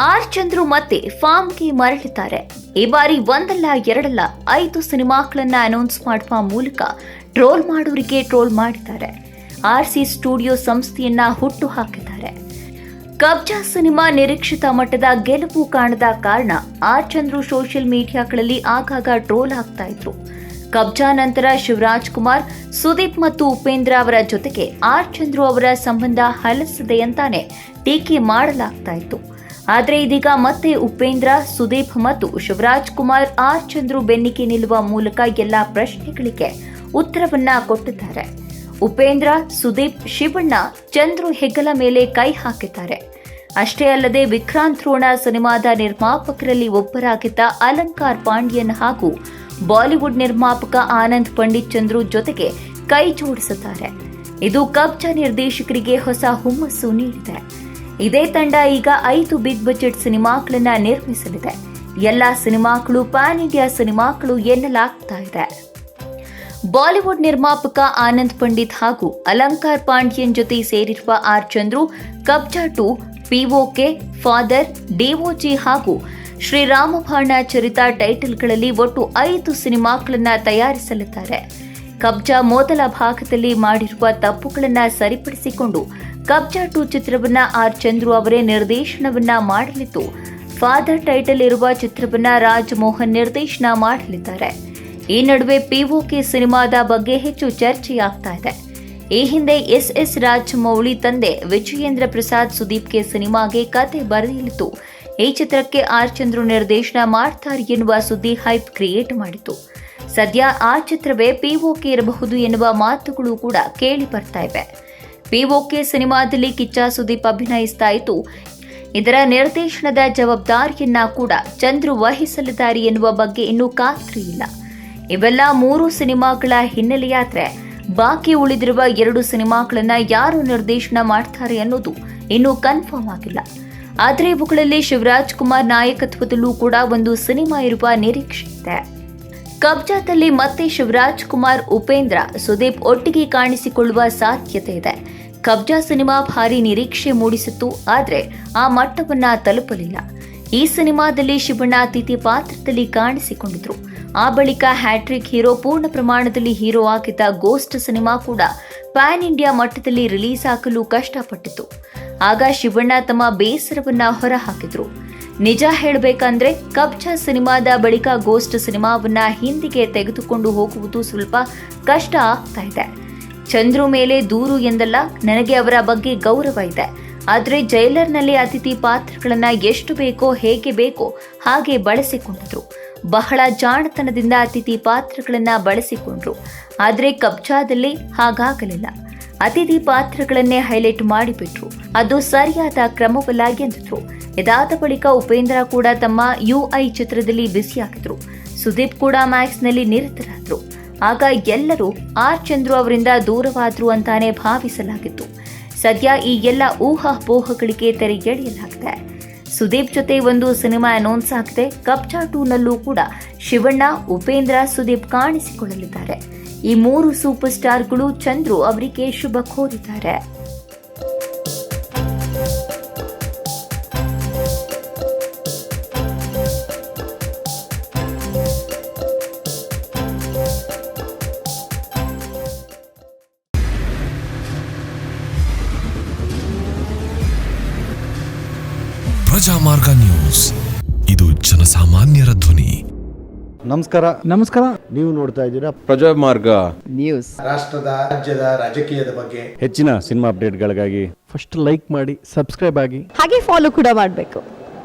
R Chandru ಮತ್ತೆ ಫಾರ್ಮ್ಗೆ ಮರಳಿದ್ದಾರೆ. ಈ ಬಾರಿ ಒಂದಲ್ಲ ಎರಡಲ್ಲ 5 ಸಿನಿಮಾಗಳನ್ನ ಅನೌನ್ಸ್ ಮಾಡುವ ಮೂಲಕ ಟ್ರೋಲ್ ಮಾಡೋರಿಗೆ ಟ್ರೋಲ್ ಮಾಡಿದ್ದಾರೆ. ಆರ್ಸಿ ಸ್ಟುಡಿಯೋ ಸಂಸ್ಥೆಯನ್ನ ಹುಟ್ಟು ಹಾಕಿದ್ದಾರೆ. ಕಬ್ಜಾ ಸಿನಿಮಾ ನಿರೀಕ್ಷಿತ ಮಟ್ಟದ ಗೆಲುವು ಕಾಣದ ಕಾರಣ ಆರ್ ಚಂದ್ರು ಸೋಷಿಯಲ್ ಮೀಡಿಯಾಗಳಲ್ಲಿ ಆಗಾಗ ಟ್ರೋಲ್ ಆಗ್ತಾ ಇದ್ರು. ಕಬ್ಜಾ ನಂತರ ಶಿವರಾಜ್ ಕುಮಾರ್, ಸುದೀಪ್ ಮತ್ತು ಉಪೇಂದ್ರ ಅವರ ಜೊತೆಗೆ ಆರ್ ಚಂದ್ರು ಅವರ ಸಂಬಂಧ ಹಲಸಿದೆ ಅಂತಾನೆ ಟೀಕೆ ಮಾಡಲಾಗ್ತಾ ಇತ್ತು. ಆದರೆ ಇದೀಗ ಮತ್ತೆ ಉಪೇಂದ್ರ, ಸುದೀಪ್ ಮತ್ತು ಶಿವರಾಜ್ ಕುಮಾರ್ ಆರ್ ಚಂದ್ರು ಬೆನ್ನಿಗೆ ನಿಲ್ಲುವ ಮೂಲಕ ಎಲ್ಲಾ ಪ್ರಶ್ನೆಗಳಿಗೆ ಉತ್ತರವನ್ನ ಕೊಟ್ಟಿದ್ದಾರೆ. ಉಪೇಂದ್ರ, ಸುದೀಪ್, ಶಿವಣ್ಣ ಚಂದ್ರು ಹೆಗಲ ಮೇಲೆ ಕೈ ಹಾಕಿದ್ದಾರೆ. ಅಷ್ಟೇ ಅಲ್ಲದೆ ವಿಕ್ರಾಂತ್ ರೋಣ ಸಿನಿಮಾದ ನಿರ್ಮಾಪಕರಲ್ಲಿ ಒಬ್ಬರಾಗಿದ್ದ ಅಲಂಕಾರ್ ಪಾಂಡ್ಯನ್ ಹಾಗೂ ಬಾಲಿವುಡ್ ನಿರ್ಮಾಪಕ ಆನಂದ್ ಪಂಡಿತ್ ಚಂದ್ರು ಜೊತೆಗೆ ಕೈ ಜೋಡಿಸಿದ್ದಾರೆ. ಇದು ಕಬ್ಜಾ ನಿರ್ದೇಶಕರಿಗೆ ಹೊಸ ಹುಮ್ಮಸ್ಸು ನೀಡಿದೆ. ಇದೇ ತಂಡ ಈಗ 5 ಬಿಗ್ ಬಜೆಟ್ ಸಿನಿಮಾಗಳನ್ನ ನಿರ್ಮಿಸಲಿದೆ. ಎಲ್ಲಾ ಸಿನಿಮಾಗಳು ಪ್ಯಾನ್ ಇಂಡಿಯಾ ಸಿನಿಮಾಗಳು ಎನ್ನಲಾಗ್ತಾ ಇದೆ. ಬಾಲಿವುಡ್ ನಿರ್ಮಾಪಕ ಆನಂದ್ ಪಂಡಿತ್ ಹಾಗೂ ಅಲಂಕಾರ್ ಪಾಂಡ್ಯನ್ ಜೊತೆ ಸೇರಿರುವ ಆರ್ ಚಂದ್ರು ಕಬ್ಜಾ 2, ಪಿಒಕೆ, ಫಾದರ್, ಡಿಒಜಿ ಹಾಗೂ ಶ್ರೀರಾಮಬಾಣ ಚರಿತ ಟೈಟಲ್ಗಳಲ್ಲಿ ಒಟ್ಟು 5 ಸಿನಿಮಾಗಳನ್ನ ತಯಾರಿಸಲಿದ್ದಾರೆ. ಕಬ್ಜಾ ಮೊದಲ ಭಾಗದಲ್ಲಿ ಮಾಡಿರುವ ತಪ್ಪುಗಳನ್ನು ಸರಿಪಡಿಸಿಕೊಂಡು ಕಬ್ಜಾ 2 ಚಿತ್ರವನ್ನ ಆರ್ ಚಂದ್ರು ಅವರೇ ನಿರ್ದೇಶನವನ್ನ ಮಾಡಲಿದ್ದು, ಫಾದರ್ ಟೈಟಲ್ ಇರುವ ಚಿತ್ರವನ್ನ ರಾಜ್ ಮೋಹನ್ ನಿರ್ದೇಶನ ಮಾಡಲಿದ್ದಾರೆ. ಈ ನಡುವೆ ಪಿಒಕೆ ಸಿನಿಮಾದ ಬಗ್ಗೆ ಹೆಚ್ಚು ಚರ್ಚೆಯಾಗ್ತಾ ಇದೆ. ಈ ಹಿಂದೆ ಎಸ್ ರಾಜಮೌಳಿ ತಂದೆ ವಿಜಯೇಂದ್ರ ಪ್ರಸಾದ್ ಸುದೀಪ್ಗೆ ಸಿನಿಮಾಗೆ ಕತೆ ಬರೆಯಲಿದ್ದು, ಈ ಚಿತ್ರಕ್ಕೆ ಆರ್ ಚಂದ್ರು ನಿರ್ದೇಶನ ಮಾಡ್ತಾರೆ ಎನ್ನುವ ಸುದ್ದಿ ಹೈಪ್ ಕ್ರಿಯೇಟ್ ಮಾಡಿತು. ಸದ್ಯ ಆ ಚಿತ್ರವೇ ಪಿಒಕೆ ಇರಬಹುದು ಎನ್ನುವ ಮಾತುಗಳು ಕೂಡ ಕೇಳಿ ಬರ್ತಾ ಇವೆ. ಪಿಒಕೆ ಸಿನಿಮಾದಲ್ಲಿ ಕಿಚ್ಚ ಸುದೀಪ್ ಅಭಿನಯಿಸ್ತಾ ಇದ್ದು, ಇದರ ನಿರ್ದೇಶನದ ಜವಾಬ್ದಾರಿಯನ್ನ ಕೂಡ ಚಂದ್ರು ವಹಿಸಲಿದ್ದಾರೆ ಎನ್ನುವ ಬಗ್ಗೆ ಇನ್ನೂ ಖಾತ್ರಿ ಇಲ್ಲ. ಇವೆಲ್ಲ 3 ಸಿನಿಮಾಗಳ ಹಿನ್ನೆಲೆಯಾದ್ರೆ ಬಾಕಿ ಉಳಿದಿರುವ 2 ಸಿನಿಮಾಗಳನ್ನ ಯಾರು ನಿರ್ದೇಶನ ಮಾಡ್ತಾರೆ ಅನ್ನೋದು ಇನ್ನೂ ಕನ್ಫರ್ಮ್ ಆಗಿಲ್ಲ. ಆದರೆ ಇವುಗಳಲ್ಲಿ ಶಿವರಾಜ್ ಕುಮಾರ್ ನಾಯಕತ್ವದಲ್ಲೂ ಕೂಡ ಒಂದು ಸಿನಿಮಾ ಇರುವ ನಿರೀಕ್ಷೆ ಇದೆ. ಕಬ್ಜಾದಲ್ಲಿ ಮತ್ತೆ ಶಿವರಾಜ್ ಕುಮಾರ್, ಉಪೇಂದ್ರ, ಸುದೀಪ್ ಒಟ್ಟಿಗೆ ಕಾಣಿಸಿಕೊಳ್ಳುವ ಸಾಧ್ಯತೆ ಇದೆ. ಕಬ್ಜಾ ಸಿನಿಮಾ ಭಾರಿ ನಿರೀಕ್ಷೆ ಮೂಡಿಸಿತ್ತು, ಆದರೆ ಆ ಮಟ್ಟವನ್ನ ತಲುಪಲಿಲ್ಲ. ಈ ಸಿನಿಮಾದಲ್ಲಿ ಶಿವಣ್ಣ ಅತಿಥಿ ಪಾತ್ರದಲ್ಲಿ ಕಾಣಿಸಿಕೊಂಡಿದ್ರು. ಆ ಬಳಿಕ ಹ್ಯಾಟ್ರಿಕ್ ಹೀರೋ, ಪೂರ್ಣ ಪ್ರಮಾಣದಲ್ಲಿ ಹೀರೋ ಆಗಿದ್ದ ಗೋಸ್ಟ್ ಸಿನಿಮಾ ಕೂಡ ಪ್ಯಾನ್ ಇಂಡಿಯಾ ಮಟ್ಟದಲ್ಲಿ ರಿಲೀಸ್ ಆಗಲು ಕಷ್ಟಪಟ್ಟಿತು. ಆಗ ಶಿವಣ್ಣ ತಮ್ಮ ಬೇಸರವನ್ನ ಹೊರಹಾಕಿದ್ರು. ನಿಜ ಹೇಳಬೇಕಂದ್ರೆ ಕಬ್ಜಾ ಸಿನಿಮಾದ ಬಳಿಕ ಗೋಸ್ಟ್ ಸಿನಿಮಾವನ್ನ ಹಿಂದಿಗೆ ತೆಗೆದುಕೊಂಡು ಹೋಗುವುದು ಸ್ವಲ್ಪ ಕಷ್ಟ ಆಗ್ತಾ ಇದೆ. ಚಂದ್ರು ಮೇಲೆ ದೂರು ಎಂದಲ್ಲ, ನನಗೆ ಅವರ ಬಗ್ಗೆ ಗೌರವ ಇದೆ. ಆದರೆ ಜೈಲರ್ನಲ್ಲಿ ಅತಿಥಿ ಪಾತ್ರಗಳನ್ನ ಎಷ್ಟು ಬೇಕೋ ಹೇಗೆ ಬೇಕೋ ಹಾಗೆ ಬಳಸಿಕೊಂಡಿದ್ರು. ಬಹಳ ಜಾಣತನದಿಂದ ಅತಿಥಿ ಪಾತ್ರಗಳನ್ನ ಬಳಸಿಕೊಂಡ್ರು. ಆದರೆ ಕಬ್ಜಾದಲ್ಲಿ ಹಾಗಾಗಲಿಲ್ಲ. ಅತಿಥಿ ಪಾತ್ರಗಳನ್ನೇ ಹೈಲೈಟ್ ಮಾಡಿಬಿಟ್ರು. ಅದು ಸರಿಯಾದ ಕ್ರಮವಲ್ಲ ಎಂದಿದ್ರು. ಇದಾದ ಬಳಿಕ ಉಪೇಂದ್ರ ಕೂಡ ತಮ್ಮ ಯುಐ ಚಿತ್ರದಲ್ಲಿ ಬ್ಯುಸಿಯಾಗಿದ್ರು. ಸುದೀಪ್ ಕೂಡ ಮ್ಯಾಕ್ಸ್ನಲ್ಲಿ ನಿರತರಾದ್ರು. ಆಗ ಎಲ್ಲರೂ ಆರ್ ಚಂದ್ರು ಅವರಿಂದ ದೂರವಾದ್ರು ಅಂತಾನೆ ಭಾವಿಸಲಾಗಿತ್ತು. ಸದ್ಯ ಈ ಎಲ್ಲ ಊಹಾಪೋಹಗಳಿಗೆ ತೆರೆ ಎಳೆಯಲಾಗಿದೆ. ಸುದೀಪ್ ಜೊತೆ ಒಂದು ಸಿನಿಮಾ ಅನೌನ್ಸ್ ಆಗಿದೆ. ಕಬ್ಜಾ 2ನಲ್ಲೂ ಕೂಡ ಶಿವಣ್ಣ, ಉಪೇಂದ್ರ, ಸುದೀಪ್ ಕಾಣಿಸಿಕೊಳ್ಳಲಿದ್ದಾರೆ. ಈ 3 ಸೂಪರ್ ಸ್ಟಾರ್ಗಳು ಚಂದ್ರು ಅವರಿಗೆ ಶುಭ ಕೋರಿದ್ದಾರೆ. ಪ್ರಜಾಮಾರ್ಗ ನ್ಯೂಸ್, ಇದು ಜನಸಾಮಾನ್ಯರ ಧ್ವನಿ. ನಮಸ್ಕಾರ. ನೀವು ನೋಡ್ತಾ ಇದ್ದೀರಾ ಪ್ರಜಾಮಾರ್ಗ ನ್ಯೂಸ್. ರಾಷ್ಟ್ರದ, ರಾಜ್ಯದ, ರಾಜಕೀಯದ ಬಗ್ಗೆ ಹೆಚ್ಚಿನ ಸಿನಿಮಾ ಅಪ್ಡೇಟ್ಗಳಿಗಾಗಿ ಫಸ್ಟ್ ಲೈಕ್ ಮಾಡಿ, ಸಬ್ಸ್ಕ್ರೈಬ್ ಆಗಿ, ಹಾಗೆ ಫಾಲೋ ಕೂಡ ಮಾಡಬೇಕು.